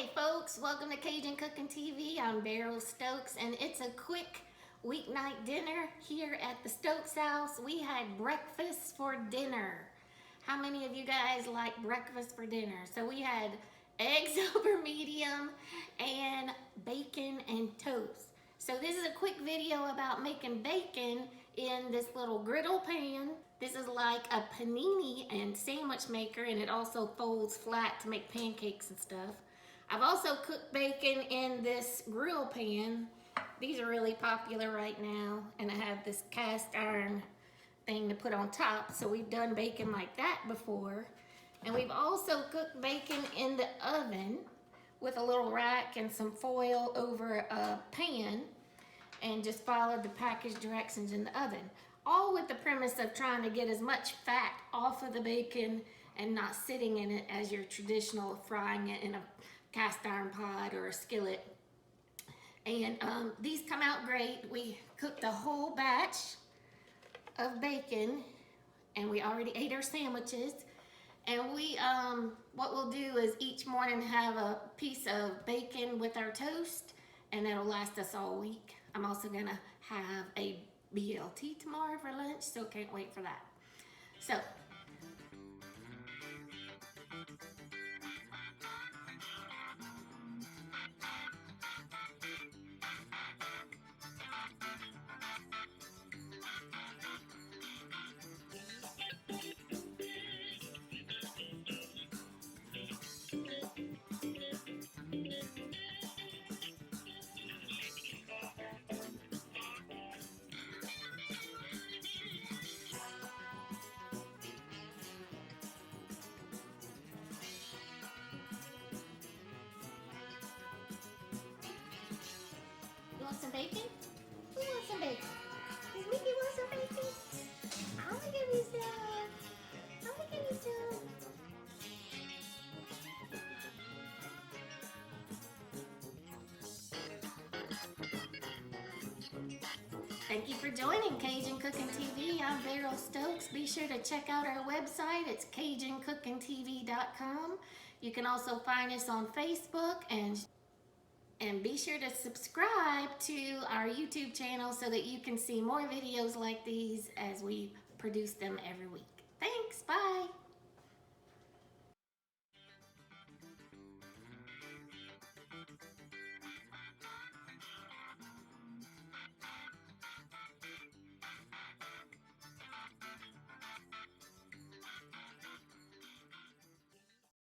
Hey folks, welcome to Cajun Cooking TV. I'm Beryl Stokes and it's a quick weeknight dinner here at the Stokes house. We had breakfast for dinner. How many of you guys like breakfast for dinner? So we had eggs over medium and bacon and toast. So this is a quick video about making bacon in this little griddle pan. This is like a panini and sandwich maker, and it also folds flat to make pancakes and stuff. I've also cooked bacon in this grill pan. These are really popular right now, and I have this cast iron thing to put on top, so we've done bacon like that before. And we've also cooked bacon in the oven with a little rack and some foil over a pan, and just followed the package directions in the oven. All with the premise of trying to get as much fat off of the bacon and not sitting in it as your traditional frying it in a cast iron pot or a skillet. And these come out great. We cooked a whole batch of bacon and we already ate our sandwiches. And we, what we'll do is each morning have a piece of bacon with our toast, and it'll last us all week. I'm also gonna have a BLT tomorrow for lunch, so can't wait for that. So, you want some bacon? Who wants some bacon? Does Mickey want some bacon? I'm gonna give you some. I'm gonna give you some. Thank you for joining Cajun Cooking TV. I'm Beryl Stokes. Be sure to check out our website. It's CajunCookingTV.com. You can also find us on Facebook, and be sure to subscribe to our YouTube channel so that you can see more videos like these as we produce them every week. Thanks, bye.